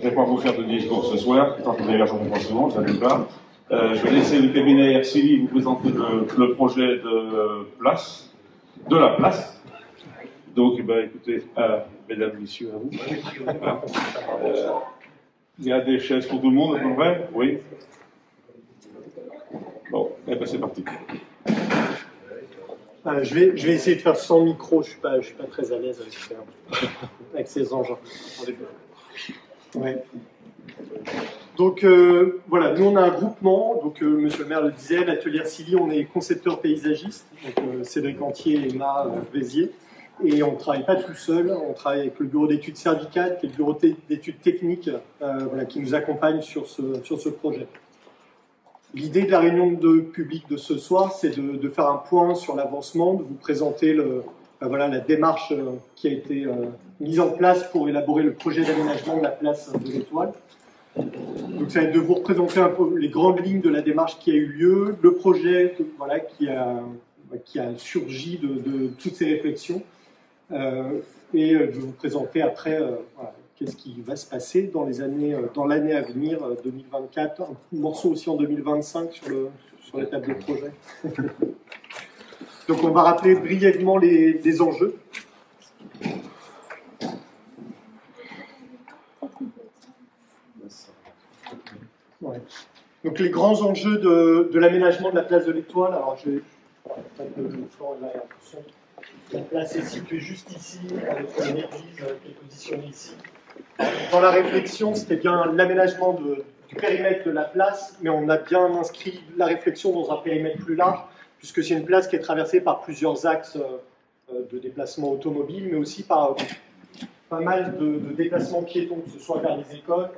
vais pas vous faire de discours ce soir, tant que vous avez l'argent pour souvent, ça ne pas. Je vais laisser le cabinet RCI vous présenter le projet de la place. Donc, écoutez, mesdames, messieurs, à vous. Il y a des chaises pour tout le monde, à peu près? Oui. Bon, c'est parti. Je vais essayer de faire sans micro, je suis pas très à l'aise avec ces engins. Ouais. Donc voilà, nous on a un groupement, donc monsieur le maire le disait, l'atelier RCI, on est concepteur paysagiste, donc Cédric Antier et Emma Vézier, et on ne travaille pas tout seul, on travaille avec le bureau d'études cervicales, qui est le bureau d'études techniques, voilà, qui nous accompagne sur ce projet. L'idée de la réunion de public de ce soir, c'est de faire un point sur l'avancement, de vous présenter voilà, la démarche qui a été mise en place pour élaborer le projet d'aménagement de la place de l'Étoile. Donc ça va être de vous représenter un peu les grandes lignes de la démarche qui a eu lieu, le projet voilà, qui a surgi de toutes ces réflexions, et de vous présenter après voilà, qu'est-ce qui va se passer dans l'année à venir, 2024, un morceau aussi en 2025 sur l'étape de projet. Donc on va rappeler brièvement les enjeux. Ouais. Donc les grands enjeux de l'aménagement de la place de l'Étoile, alors je vais la place est située juste ici, avec une église qui est positionnée ici. Dans la réflexion, c'était bien l'aménagement du périmètre de la place, mais on a bien inscrit la réflexion dans un périmètre plus large, puisque c'est une place qui est traversée par plusieurs axes de déplacement automobile, mais aussi par pas mal de déplacements piétons, que ce soit vers les écoles,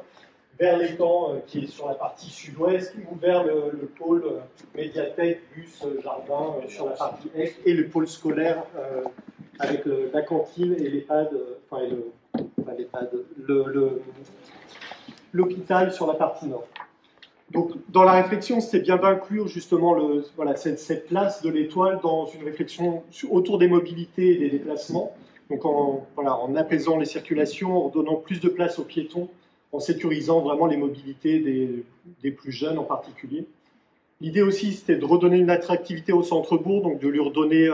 vers l'étang qui est sur la partie sud-ouest, ou vers le pôle médiathèque, bus, jardin sur la partie est, et le pôle scolaire avec la cantine et l'EHPAD, l'hôpital sur la partie nord. Donc, dans la réflexion, c'était bien d'inclure justement voilà, cette place de l'Étoile dans une réflexion autour des mobilités et des déplacements. Donc, en apaisant les circulations, en donnant plus de place aux piétons, en sécurisant vraiment les mobilités des plus jeunes en particulier. L'idée aussi, c'était de redonner une attractivité au centre-bourg, donc de lui redonner,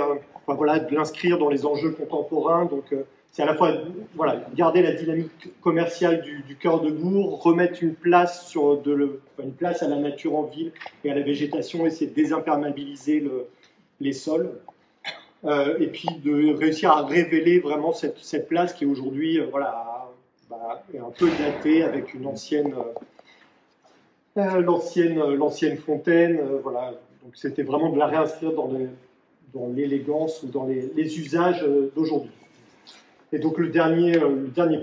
voilà, de l'inscrire dans les enjeux contemporains. Donc, c'est à la fois voilà, garder la dynamique commerciale du cœur de bourg, remettre une place, une place à la nature en ville et à la végétation, essayer de désimperméabiliser les sols. Et puis de réussir à révéler vraiment cette place qui est aujourd'hui voilà, est un peu datée avec une l'ancienne fontaine. Voilà. Donc c'était vraiment de la réinscrire dans l'élégance ou dans les usages d'aujourd'hui. Et donc le dernier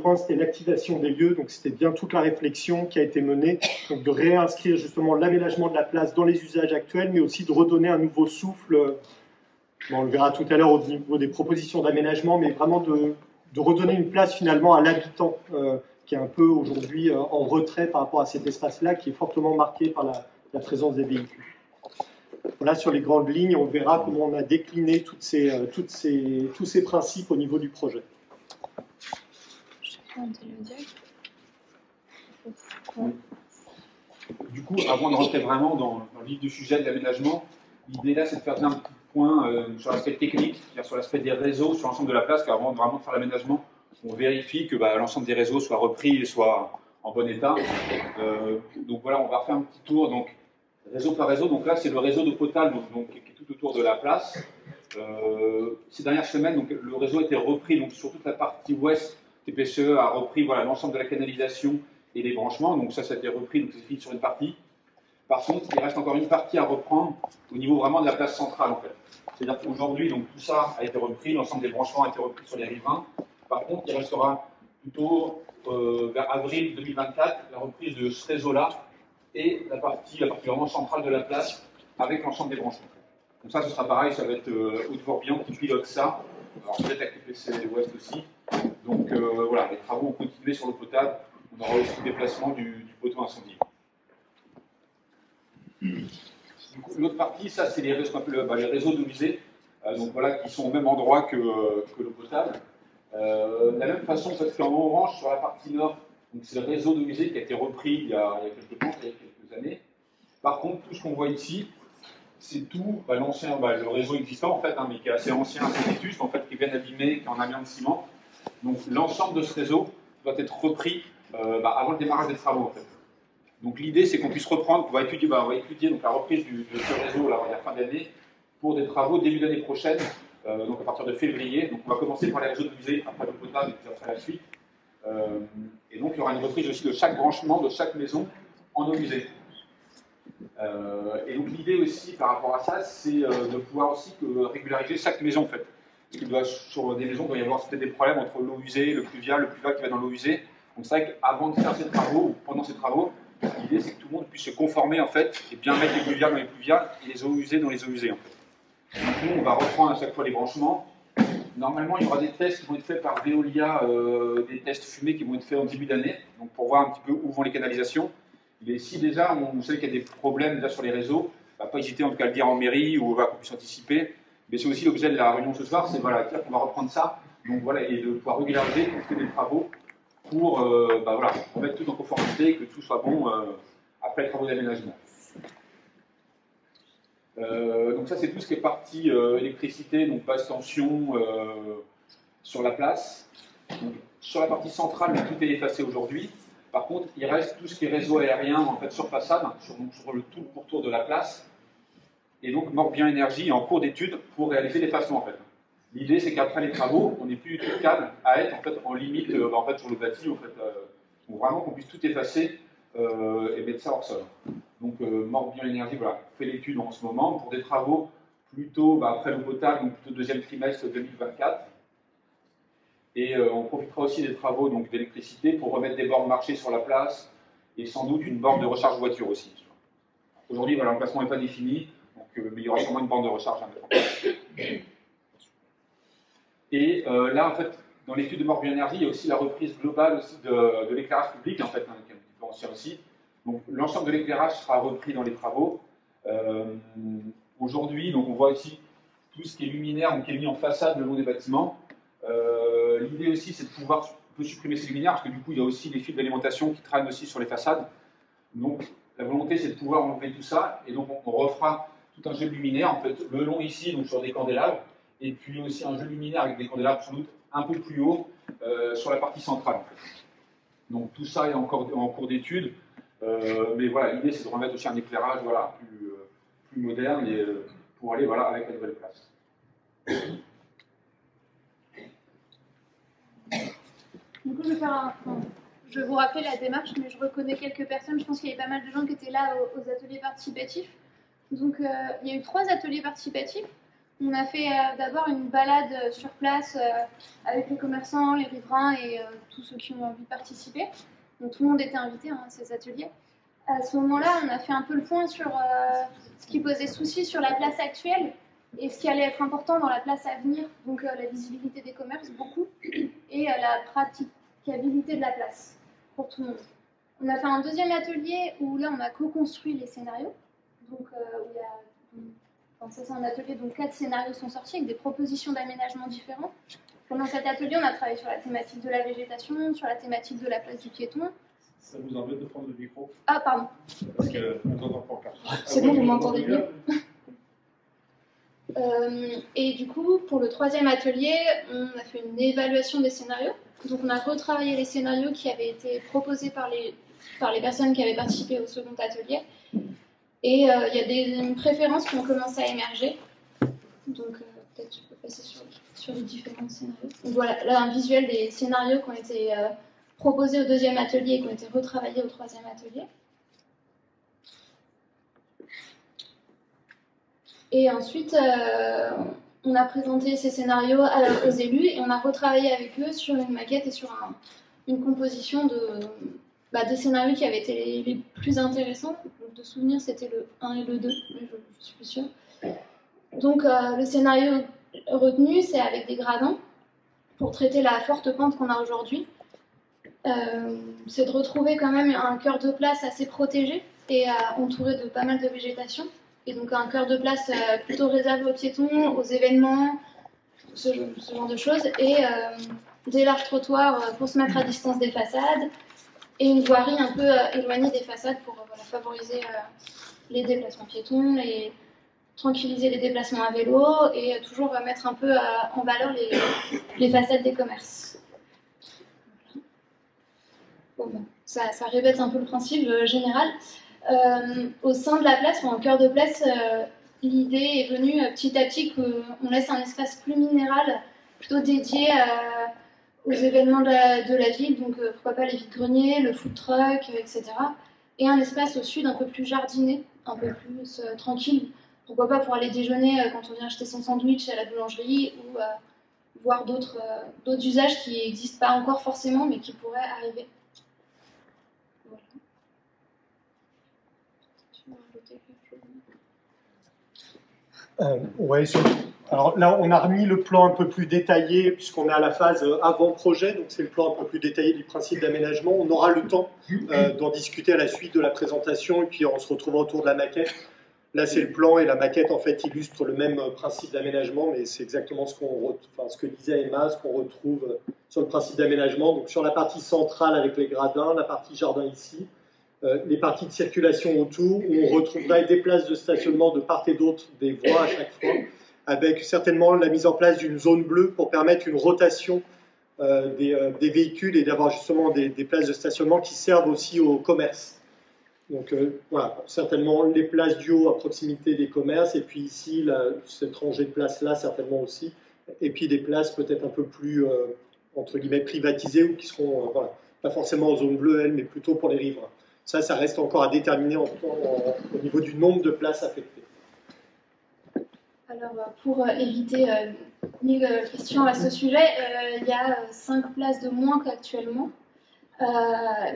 point, c'était l'activation des lieux. Donc c'était bien toute la réflexion qui a été menée, donc de réinscrire justement l'aménagement de la place dans les usages actuels, mais aussi de redonner un nouveau souffle. Bon, on le verra tout à l'heure au niveau des propositions d'aménagement, mais vraiment de redonner une place finalement à l'habitant, qui est un peu aujourd'hui en retrait par rapport à cet espace-là, qui est fortement marqué par la présence des véhicules. Voilà, sur les grandes lignes, on verra comment on a décliné tous ces principes au niveau du projet. Du coup, avant de rentrer vraiment dans le vif du sujet de l'aménagement, l'idée là, c'est de faire un petit point sur l'aspect technique, c'est-à-dire sur l'aspect des réseaux, sur l'ensemble de la place, car avant vraiment de faire l'aménagement, on vérifie que l'ensemble des réseaux soient repris et soient en bon état. Donc voilà, on va refaire un petit tour, donc réseau par réseau. Donc là, c'est le réseau d'eau potable qui est tout autour de la place. Ces dernières semaines, donc, le réseau a été repris donc, sur toute la partie ouest. TPCE a repris voilà, l'ensemble de la canalisation et des branchements. Donc ça a été repris, donc c'est fini sur une partie. Par contre, il reste encore une partie à reprendre au niveau vraiment de la place centrale, en fait. C'est-à-dire qu'aujourd'hui, donc tout ça a été repris, l'ensemble des branchements a été repris sur les riverains. Par contre, il restera plutôt vers avril 2024 la reprise de ce réseau-là et la partie vraiment centrale de la place avec l'ensemble des branchements. Donc ça, ce sera pareil, ça va être Haute-Morbihan qui pilote ça. Alors peut-être avec le PC Ouest aussi. Donc voilà, les travaux ont continué sur l'eau potable. On aura aussi le déplacement du poteau incendie. L'autre partie, ça, c'est les réseaux, les réseaux de musées, donc voilà, qui sont au même endroit que l'eau potable. De la même façon, en fait, qu'en orange, sur la partie nord, Donc c'est le réseau d'eaux usées qui a été repris il y a quelques temps, il y a quelques années. Par contre, tout ce qu'on voit ici, c'est tout l'ancien, le réseau existant en fait, mais qui est assez ancien, assez vétuste, en fait, qui est bien abîmé, qui est en amiant de ciment. Donc l'ensemble de ce réseau doit être repris avant le démarrage des travaux en fait. Donc l'idée c'est qu'on puisse reprendre, on va étudier donc, la reprise de ce réseau là, à la fin d'année pour des travaux début d'année prochaine, donc à partir de février. Donc on va commencer par les réseaux de musée, après le potable et puis après la suite. Et donc il y aura une reprise aussi de chaque branchement, de chaque maison en eau usée. Et donc l'idée aussi par rapport à ça, c'est de pouvoir aussi régulariser chaque maison en fait. Parce que sur des maisons, il doit y avoir peut-être des problèmes entre l'eau usée, le pluvial qui va dans l'eau usée. Donc c'est vrai qu'avant de faire ces travaux, ou pendant ces travaux, l'idée c'est que tout le monde puisse se conformer en fait, et bien mettre les pluviales dans les pluviales et les eaux usées dans les eaux usées en fait. Donc nous, on va reprendre à chaque fois les branchements. Normalement, il y aura des tests qui vont être faits par Veolia, des tests fumés qui vont être faits en début d'année, donc pour voir un petit peu où vont les canalisations. Et si déjà on sait qu'il y a des problèmes déjà sur les réseaux, pas hésiter en tout cas à le dire en mairie ou qu'on puisse anticiper. Mais c'est aussi l'objet de la réunion ce soir, c'est qu'on va reprendre ça, donc voilà, et de pouvoir régulariser, faire des travaux pour remettre tout en conformité, que tout soit bon après les travaux d'aménagement. Donc ça c'est tout ce qui est partie électricité, donc basse tension sur la place. Donc, sur la partie centrale, tout est effacé aujourd'hui. Par contre, il reste tout ce qui est réseau aérien en fait, sur façade, sur tout le pourtour de la place. Et donc Morbihan Énergie est en cours d'étude pour réaliser l'effacement en fait. L'idée c'est qu'après les travaux, on n'ait plus du tout de câble à être en fait en limite sur le bâti en fait, donc vraiment qu'on puisse tout effacer et mettre ça hors sol. Donc Morbihan Énergie fait l'étude en ce moment pour des travaux plutôt après le potable, donc plutôt deuxième trimestre 2024. Et on profitera aussi des travaux d'électricité pour remettre des bornes marché sur la place et sans doute une borne de recharge voiture aussi. Aujourd'hui, l'emplacement n'est pas défini, donc, mais il y aura sûrement une borne de recharge à mettre en place. Et là, en fait, dans l'étude de Morbihan Énergie, il y a aussi la reprise globale aussi de l'éclairage public, en fait, qui est un petit peu ancien aussi. Donc l'ensemble de l'éclairage sera repris dans les travaux. Aujourd'hui, donc on voit ici tout ce qui est luminaire, donc qui est mis en façade le long des bâtiments. L'idée aussi, c'est de pouvoir supprimer ces luminaires, parce que du coup, il y a aussi des fils d'alimentation qui traînent aussi sur les façades. Donc, la volonté, c'est de pouvoir enlever tout ça, et donc on refera tout un jeu de luminaires, en fait, le long ici, donc sur des candélabres, et puis aussi un jeu de luminaires avec des candélabres sans doute un peu plus haut sur la partie centrale. En fait. Donc, tout ça est encore en cours d'étude, mais voilà, l'idée, c'est de remettre aussi un éclairage plus moderne et, pour aller avec la nouvelle place. Du coup, je vais vous rappeler la démarche, mais je reconnais quelques personnes. Je pense qu'il y avait pas mal de gens qui étaient là aux ateliers participatifs. Donc, il y a eu 3 ateliers participatifs. On a fait d'abord une balade sur place avec les commerçants, les riverains et tous ceux qui ont envie de participer. Donc, tout le monde était invité à ces ateliers. À ce moment-là, on a fait un peu le point sur ce qui posait souci sur la place actuelle et ce qui allait être important dans la place à venir, donc la visibilité des commerces, beaucoup, et la praticabilité de la place pour tout le monde. On a fait un deuxième atelier où là on a co-construit les scénarios, donc c'est un atelier dont 4 scénarios sont sortis avec des propositions d'aménagement différents. Pendant cet atelier, on a travaillé sur la thématique de la végétation, sur la thématique de la place du piéton. Ça vous embête de prendre le micro? Ah, pardon. Parce qu'on n'entend pas encore. C'est bon, vous m'entendez mieux. Et du coup, pour le 3e atelier, on a fait une évaluation des scénarios. Donc, on a retravaillé les scénarios qui avaient été proposés par les personnes qui avaient participé au second atelier. Et il y a des préférences qui ont commencé à émerger. Donc, peut-être je peux passer sur les différents scénarios. Donc, voilà, là, un visuel des scénarios qui ont été proposés au 2e atelier et qui ont été retravaillés au 3e atelier. Et ensuite, on a présenté ces scénarios aux élus et on a retravaillé avec eux sur une maquette et sur une composition des scénarios qui avaient été les plus intéressants. Donc, de souvenir, c'était le 1 et le 2, mais je suis plus sûre. Donc, le scénario retenu, c'est avec des gradins pour traiter la forte pente qu'on a aujourd'hui. C'est de retrouver quand même un cœur de place assez protégé et entouré de pas mal de végétation. Et donc un cœur de place plutôt réservé aux piétons, aux événements, ce genre de choses. Et des larges trottoirs pour se mettre à distance des façades. et une voirie un peu éloignée des façades pour voilà, favoriser les déplacements piétons, tranquilliser les déplacements à vélo et toujours mettre un peu en valeur les façades des commerces. Bon, ça répète un peu le principe général. Au sein de la place, ou en cœur de place, l'idée est venue petit à petit qu'on laisse un espace plus minéral, plutôt dédié aux événements de la ville, donc pourquoi pas les vides-greniers, le food truck, etc. Et un espace au sud un peu plus jardiné, un peu plus tranquille, pourquoi pas pour aller déjeuner quand on vient acheter son sandwich à la boulangerie ou voir d'autres usages qui n'existent pas encore forcément mais qui pourraient arriver. Ouais, alors là, on a remis le plan un peu plus détaillé, puisqu'on est à la phase avant-projet, donc c'est le plan un peu plus détaillé du principe d'aménagement. On aura le temps d'en discuter à la suite de la présentation, et puis on se retrouvera autour de la maquette. Là, c'est le plan, et la maquette, en fait, illustre le même principe d'aménagement, mais c'est exactement ce que disait Emma, ce qu'on retrouve sur le principe d'aménagement. Donc sur la partie centrale avec les gradins, la partie jardin ici, les parties de circulation autour, où on retrouvera des places de stationnement de part et d'autre des voies à chaque fois, avec certainement la mise en place d'une zone bleue pour permettre une rotation des véhicules et d'avoir justement des places de stationnement qui servent aussi au commerce. Donc voilà, certainement les places du haut à proximité des commerces, et puis ici, cette rangée de places-là, certainement aussi, et puis des places peut-être un peu plus, entre guillemets, privatisées, ou qui seront, voilà, pas forcément en zone bleue, mais plutôt pour les riverains. Ça reste encore à déterminer au niveau du nombre de places affectées. Alors, pour éviter 1000 questions à ce sujet, il y a 5 places de moins qu'actuellement. Il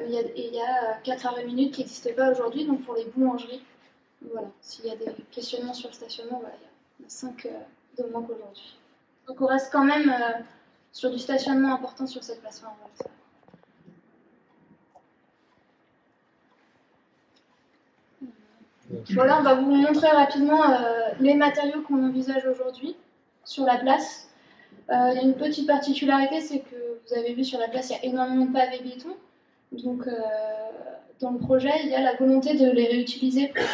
y a 4 arrêts minutes qui n'existent pas aujourd'hui, donc pour les boulangeries. Voilà, s'il y a des questionnements sur le stationnement, voilà, il y a 5 de moins qu'aujourd'hui. Donc on reste quand même sur du stationnement important sur cette place. Voilà. Voilà, on va vous montrer rapidement les matériaux qu'on envisage aujourd'hui sur la place. Il y a une petite particularité, c'est que vous avez vu sur la place, il y a énormément de pavés béton. Donc, dans le projet, il y a la volonté de les réutiliser pour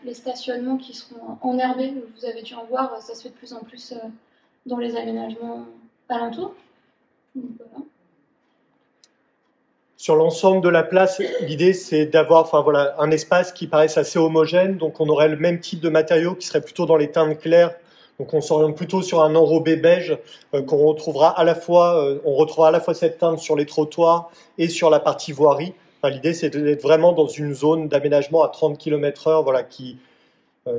les stationnements qui seront enherbés. Vous avez dû en voir, ça se fait de plus en plus dans les aménagements alentours. Donc, voilà. Sur l'ensemble de la place, l'idée c'est d'avoir un espace qui paraisse assez homogène, donc on aurait le même type de matériaux qui serait plutôt dans les teintes claires, donc on s'oriente plutôt sur un enrobé beige qu'on retrouvera à la fois, on retrouvera à la fois cette teinte sur les trottoirs et sur la partie voirie. Enfin, l'idée c'est d'être vraiment dans une zone d'aménagement à 30 km/h, voilà, qui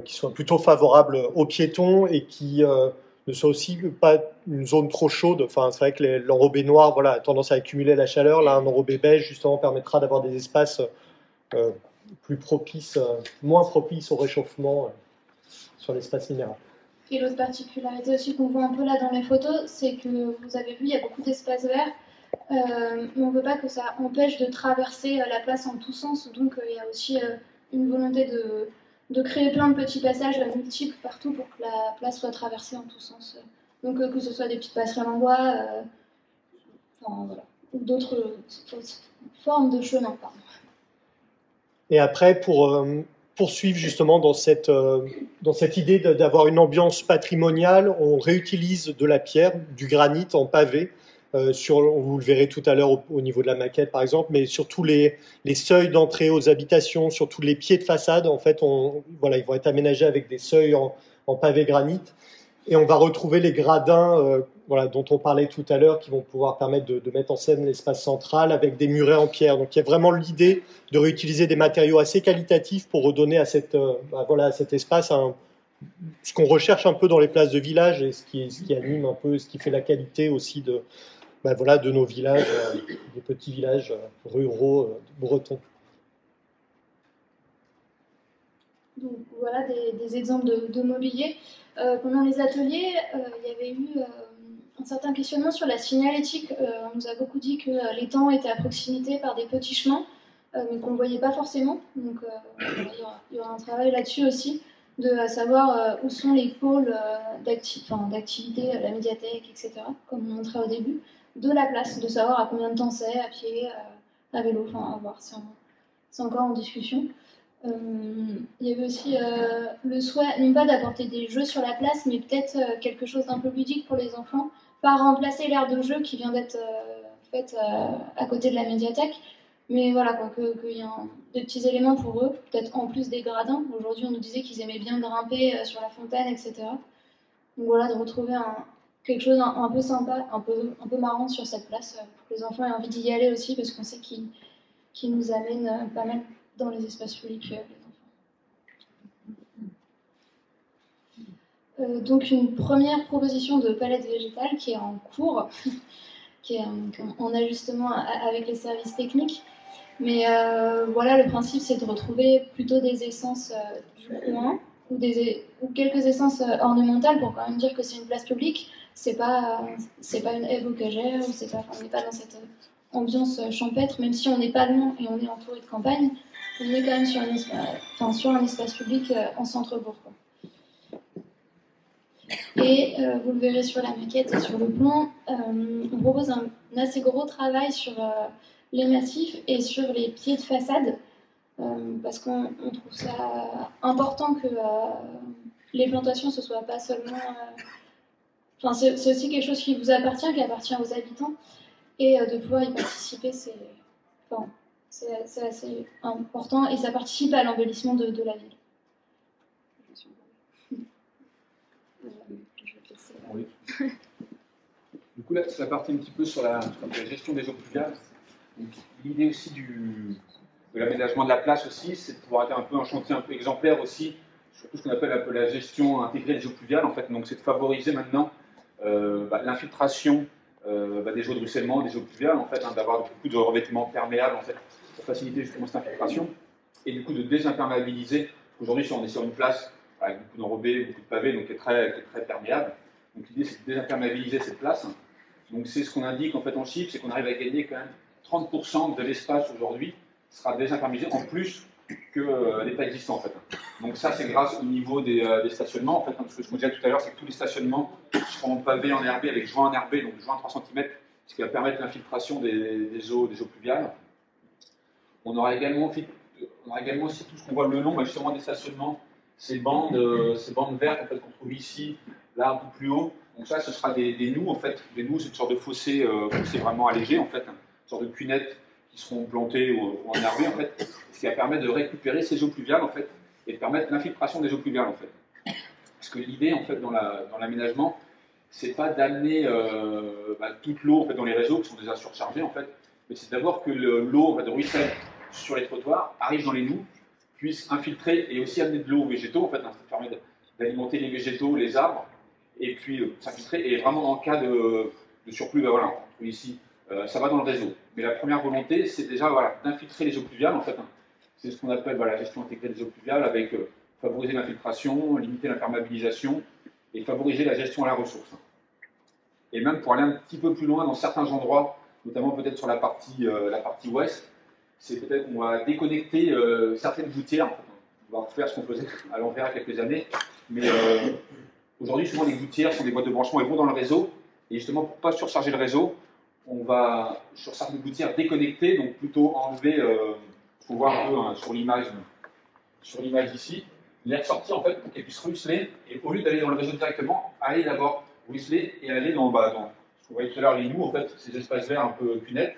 soit plutôt favorable aux piétons et qui ne soit aussi pas une zone trop chaude. Enfin, c'est vrai que l'enrobé noir, voilà, a tendance à accumuler la chaleur. Là, un enrobé beige, justement, permettra d'avoir des espaces plus propices, moins propices au réchauffement sur l'espace minéral. Et l'autre particularité aussi qu'on voit un peu là dans les photos, c'est que vous avez vu, il y a beaucoup d'espaces verts, mais on ne veut pas que ça empêche de traverser la place en tous sens. Donc, il y a aussi une volonté de créer plein de petits passages multiples partout pour que la place soit traversée en tous sens. Donc que ce soit des petites passerelles en bois, voilà, ou d'autres formes de chemin. Pardon. Et après, pour poursuivre justement dans cette idée d'avoir une ambiance patrimoniale, on réutilise de la pierre, du granit en pavé. Vous le verrez tout à l'heure au niveau de la maquette par exemple, mais sur tous les seuils d'entrée aux habitations, sur tous les pieds de façade, en fait, ils vont être aménagés avec des seuils en pavé granit, et on va retrouver les gradins dont on parlait tout à l'heure, qui vont pouvoir permettre de mettre en scène l'espace central avec des murets en pierre. Donc il y a vraiment l'idée de réutiliser des matériaux assez qualitatifs pour redonner à cet espace ce qu'on recherche un peu dans les places de village, et ce qui anime un peu, ce qui fait la qualité aussi de nos villages, des petits villages ruraux bretons. Donc voilà des exemples de mobilier. Pendant les ateliers, il y avait eu un certain questionnement sur la signalétique. On nous a beaucoup dit que l'étang était à proximité par des petits chemins, mais qu'on ne voyait pas forcément. Donc il y aura un travail là-dessus aussi, à savoir où sont les pôles d'activité, la médiathèque, etc., comme on montrait au début, de la place, de savoir à combien de temps c'est, à pied, à vélo, enfin à voir, c'est encore en discussion. Il y avait aussi le souhait, non pas d'apporter des jeux sur la place, mais peut-être quelque chose d'un peu ludique pour les enfants, pas remplacer l'aire de jeu qui vient d'être faite à côté de la médiathèque, mais voilà, qu'il y ait des petits éléments pour eux, peut-être en plus des gradins. Aujourd'hui, on nous disait qu'ils aimaient bien grimper sur la fontaine, etc. Donc voilà, de retrouver quelque chose un peu sympa, un peu marrant sur cette place, pour que les enfants aient envie d'y aller aussi, parce qu'on sait qu'ils nous amènent pas mal dans les espaces publics, les enfants. Donc une première proposition de palette végétale qui est en cours, qui est en ajustement avec les services techniques. Mais voilà, le principe c'est de retrouver plutôt des essences du coin ou quelques essences ornementales pour quand même dire que c'est une place publique. C'est pas une haie bocagère, on n'est pas dans cette ambiance champêtre, même si on n'est pas loin et on est entouré de campagne, on est quand même sur un espace public en centre-bourg. Et vous le verrez sur la maquette et sur le plan, on propose un assez gros travail sur les massifs et sur les pieds de façade, parce qu'on trouve ça important que les plantations ce soit pas seulement... c'est aussi quelque chose qui vous appartient, qui appartient aux habitants, et de pouvoir y participer, c'est assez important, et ça participe à l'embellissement de la ville. Oui. Du coup, là, c'est la partie un petit peu sur la gestion des eaux pluviales. L'idée aussi de l'aménagement de la place aussi, c'est de pouvoir être un peu un chantier un peu exemplaire aussi, sur tout ce qu'on appelle un peu la gestion intégrée des eaux pluviales, en fait. Donc, c'est de favoriser maintenant l'infiltration des eaux de ruissellement, des eaux pluviales, en fait, d'avoir beaucoup de revêtements perméables, en fait, pour faciliter justement cette infiltration, et du coup de désimperméabiliser. Aujourd'hui, si on est sur une place avec beaucoup d'enrobés, beaucoup de pavés, donc qui est très perméable. Donc l'idée, c'est de désimperméabiliser cette place. Donc c'est ce qu'on indique en fait en chiffres, c'est qu'on arrive à gagner quand même 30% de l'espace aujourd'hui sera désimperméabilisé en plus que l'état existant en fait. Donc ça, c'est grâce au niveau des stationnements en fait. Parce que ce qu'on disait tout à l'heure, c'est que tous les stationnements seront pavés en herbé avec joints en herbé, donc joints 3 cm, ce qui va permettre l'infiltration des eaux pluviales. On aura également aussi tout ce qu'on voit le long, justement des stationnements, ces bandes vertes en fait, qu'on trouve ici, là un peu plus haut. Donc ça, ce sera des nous en fait. Des nous, c'est une sorte de fossé vraiment allégé en fait, une sorte de cunettes qui seront plantées ou en herbé en fait, ce qui va permettre de récupérer ces eaux pluviales en fait et de permettre l'infiltration des eaux pluviales en fait. Parce que l'idée en fait dans l'aménagement, c'est pas d'amener toute l'eau en fait dans les réseaux qui sont déjà surchargés en fait, mais c'est d'abord que l'eau de ruisselle sur les trottoirs arrive dans les noues, puisse infiltrer et aussi amener de l'eau aux végétaux en fait, ça permet d'alimenter les végétaux, les arbres, et puis s'infiltrer. Et vraiment en cas de surplus, voilà, ici, ça va dans le réseau. Mais la première volonté, c'est déjà d'infiltrer les eaux pluviales en fait. C'est ce qu'on appelle la gestion intégrée des eaux pluviales, avec favoriser l'infiltration, limiter l'imperméabilisation et favoriser la gestion à la ressource. Et même pour aller un petit peu plus loin dans certains endroits, notamment peut-être sur la partie ouest, c'est peut-être qu'on va déconnecter certaines gouttières. On va refaire ce qu'on faisait à l'envers il y a quelques années. Mais aujourd'hui, souvent, les gouttières sont des boîtes de branchement, elles vont dans le réseau. Et justement, pour ne pas surcharger le réseau, on va, sur certaines gouttières, déconnecter, donc plutôt enlever, il faut voir un peu sur l'image ici, les ressortir en fait pour qu'elles puissent ruisseler. Et au lieu d'aller dans le réseau directement, aller d'abord ruisseler et aller dans ce qu'on voyait tout à l'heure, les nous, en fait, ces espaces verts un peu cunettes,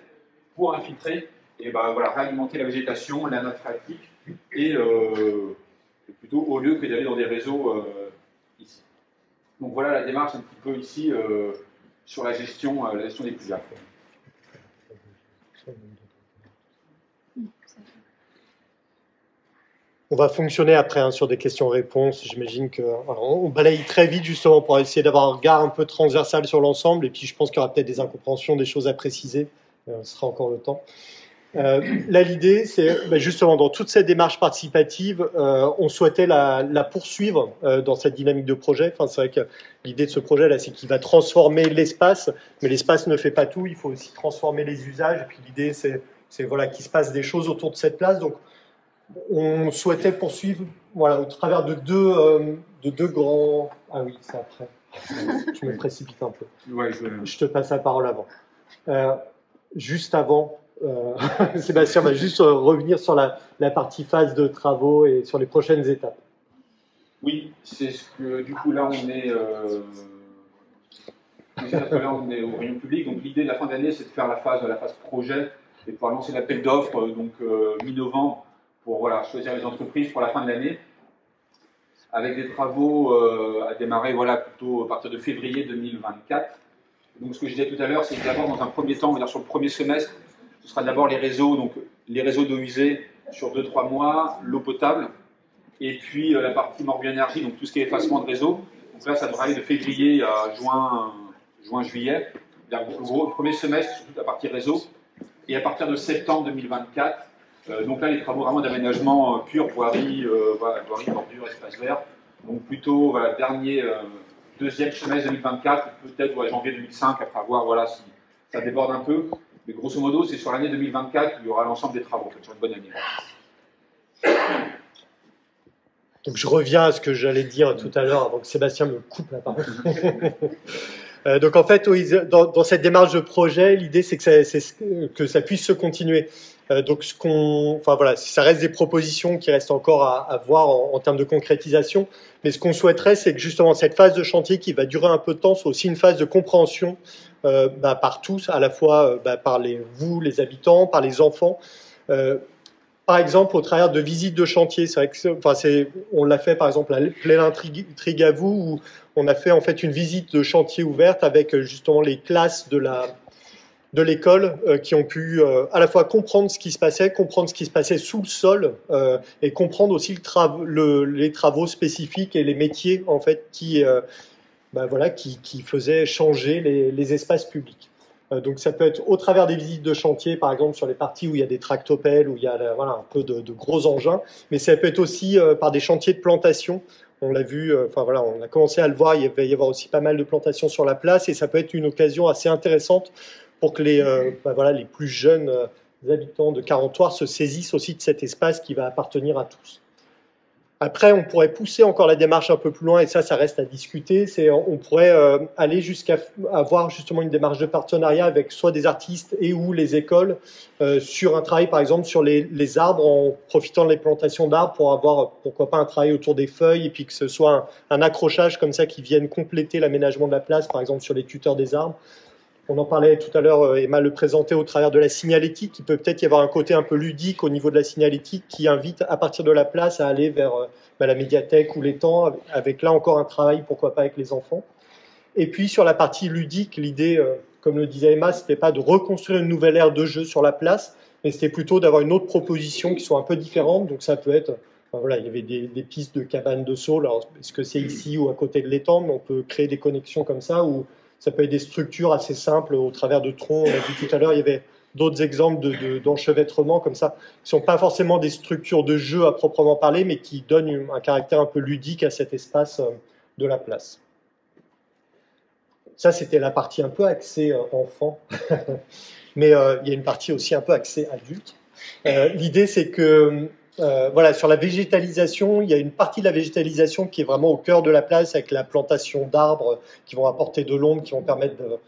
pour infiltrer et réalimenter la végétation, la nappe phréatique, et plutôt au lieu que d'aller dans des réseaux ici. Donc voilà la démarche un petit peu ici sur la gestion des pluviales. On va fonctionner après sur des questions-réponses. J'imagine qu'on balaye très vite justement pour essayer d'avoir un regard un peu transversal sur l'ensemble. Et puis je pense qu'il y aura peut-être des incompréhensions, des choses à préciser. Ce sera encore le temps. Là, l'idée, c'est justement dans toute cette démarche participative, on souhaitait la poursuivre dans cette dynamique de projet. Enfin, c'est vrai que l'idée de ce projet-là, c'est qu'il va transformer l'espace, mais l'espace ne fait pas tout. Il faut aussi transformer les usages. Et puis l'idée, c'est qu'il se passe des choses autour de cette place. Donc, on souhaitait poursuivre, au travers de deux grands. Ah oui, c'est après. Je me précipite un peu. Ouais, je te passe la parole avant. Juste avant. Sébastien va juste revenir sur la partie phase de travaux et sur les prochaines étapes. Oui, c'est ce que du coup là on est au rayon public. Donc l'idée de la fin d'année, c'est de faire la phase projet et pouvoir lancer l'appel d'offres mi-novembre pour voilà, choisir les entreprises pour la fin de l'année, avec des travaux à démarrer voilà, plutôt à partir de février 2024. Donc ce que je disais tout à l'heure, c'est que d'abord dans un premier temps, on va dire sur le premier semestre, ce sera d'abord les réseaux, donc les réseaux d'eau usée sur 2-3 mois, l'eau potable, et puis la partie Morbihan Énergie, donc tout ce qui est effacement de réseau. Donc là, ça devrait aller de février à juin-juillet. Le premier semestre, surtout la partie réseau, et à partir de septembre 2024, donc là, les travaux vraiment d'aménagement pur, voirie, voirie, bordure, espace vert. Donc plutôt voilà, deuxième semestre 2024, peut-être janvier 2005, après voir voilà, si ça déborde un peu. Mais grosso modo, c'est sur l'année 2024 qu'il y aura l'ensemble des travaux, en fait, sur une bonne année. Donc je reviens à ce que j'allais dire tout à l'heure avant que Sébastien me coupe la parole. Donc en fait, dans cette démarche de projet, l'idée c'est que ça puisse se continuer. Donc ça reste des propositions qui restent encore à voir en termes de concrétisation. Mais ce qu'on souhaiterait, c'est que justement cette phase de chantier qui va durer un peu de temps soit aussi une phase de compréhension par tous, à la fois par vous, les habitants, par les enfants. Par exemple, au travers de visites de chantier, c'est vrai que on l'a fait par exemple à Plénin-Trigavou où on a fait en fait une visite de chantier ouverte avec justement les classes de l'école qui ont pu à la fois comprendre ce qui se passait sous le sol et comprendre aussi les travaux spécifiques et les métiers en fait qui faisaient changer les espaces publics. Donc ça peut être au travers des visites de chantier, par exemple sur les parties où il y a des tractopelles, où il y a un peu de gros engins, mais ça peut être aussi par des chantiers de plantation. On l'a vu, on a commencé à le voir, il va y avoir aussi pas mal de plantations sur la place, et ça peut être une occasion assez intéressante pour que les plus jeunes habitants de Carentoire se saisissent aussi de cet espace qui va appartenir à tous. Après, on pourrait pousser encore la démarche un peu plus loin, et ça reste à discuter. On pourrait aller jusqu'à avoir justement une démarche de partenariat avec soit des artistes et ou les écoles sur un travail, par exemple, sur les arbres, en profitant de les plantations d'arbres pour avoir, pourquoi pas, un travail autour des feuilles, et puis que ce soit un accrochage comme ça qui vienne compléter l'aménagement de la place, par exemple sur les tuteurs des arbres. On en parlait tout à l'heure, Emma le présentait au travers de la signalétique. Il peut peut-être y avoir un côté un peu ludique au niveau de la signalétique qui invite à partir de la place à aller vers la médiathèque ou l'étang, avec là encore un travail, pourquoi pas, avec les enfants. Et puis sur la partie ludique, l'idée, comme le disait Emma, c'était pas de reconstruire une nouvelle aire de jeu sur la place, mais c'était plutôt d'avoir une autre proposition qui soit un peu différente. Donc ça peut être, il y avait des pistes de cabanes de saut. Alors, est-ce que c'est ici ou à côté de l'étang, mais on peut créer des connexions comme ça, ou ça peut être des structures assez simples au travers de troncs. On a vu tout à l'heure, il y avait d'autres exemples d'enchevêtrement comme ça, qui ne sont pas forcément des structures de jeu à proprement parler, mais qui donnent un caractère un peu ludique à cet espace de la place. Ça, c'était la partie un peu axée enfant, mais il y a une partie aussi un peu axée adulte. L'idée, c'est que sur la végétalisation, il y a une partie de la végétalisation qui est vraiment au cœur de la place avec la plantation d'arbres qui vont apporter de l'ombre, qui vont permettre de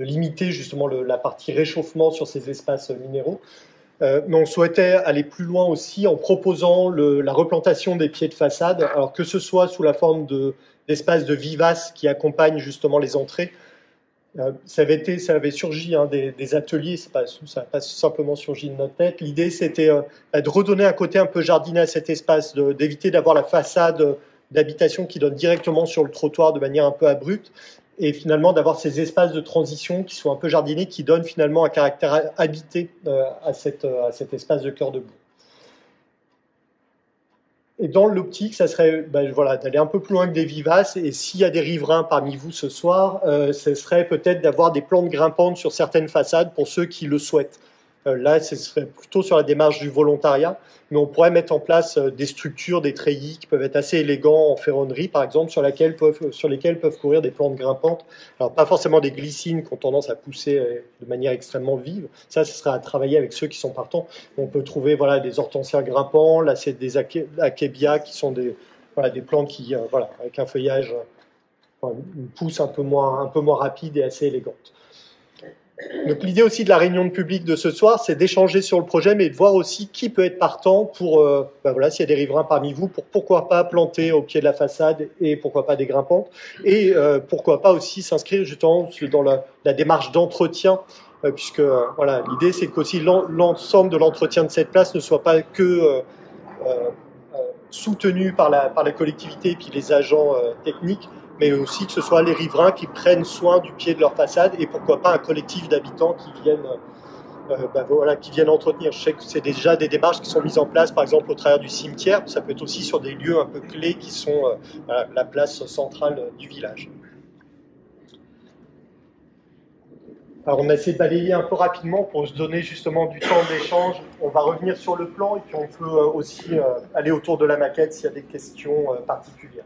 limiter justement la partie réchauffement sur ces espaces minéraux. Mais on souhaitait aller plus loin aussi en proposant la replantation des pieds de façade, alors que ce soit sous la forme d'espaces de vivaces qui accompagnent justement les entrées. Ça avait surgi des ateliers, ça n'a pas simplement surgi de notre tête. L'idée, c'était de redonner un côté un peu jardiné à cet espace, d'éviter d'avoir la façade d'habitation qui donne directement sur le trottoir de manière un peu abrupte, et finalement d'avoir ces espaces de transition qui sont un peu jardinés, qui donnent finalement un caractère habité à cet espace de cœur de boue. Et dans l'optique, ça serait d'aller un peu plus loin que des vivaces. Et s'il y a des riverains parmi vous ce soir, ce serait peut-être d'avoir des plantes grimpantes sur certaines façades pour ceux qui le souhaitent. Là, ce serait plutôt sur la démarche du volontariat, mais on pourrait mettre en place des structures, des treillis qui peuvent être assez élégants en ferronnerie, par exemple, sur lesquels peuvent courir des plantes grimpantes. Alors, pas forcément des glycines qui ont tendance à pousser de manière extrêmement vive. Ça, ce serait à travailler avec ceux qui sont partants. On peut trouver des hortensias grimpants, là, c'est des akebia qui sont des plantes qui, avec un feuillage, une pousse un peu moins rapide et assez élégante. Donc l'idée aussi de la réunion de public de ce soir, c'est d'échanger sur le projet, mais de voir aussi qui peut être partant pour, voilà, s'il y a des riverains parmi vous, pour pourquoi pas planter au pied de la façade et pourquoi pas des grimpantes, et pourquoi pas aussi s'inscrire justement dans la démarche d'entretien, puisque voilà, l'idée c'est qu'aussi l'ensemble de l'entretien de cette place ne soit pas que soutenu par la collectivité et puis les agents techniques, mais aussi que ce soit les riverains qui prennent soin du pied de leur façade et pourquoi pas un collectif d'habitants qui viennent entretenir. Je sais que c'est déjà des démarches qui sont mises en place, par exemple au travers du cimetière. Ça peut être aussi sur des lieux un peu clés qui sont la place centrale du village. Alors on a essayé de balayer un peu rapidement pour se donner justement du temps d'échange. On va revenir sur le plan et puis on peut aussi aller autour de la maquette s'il y a des questions particulières.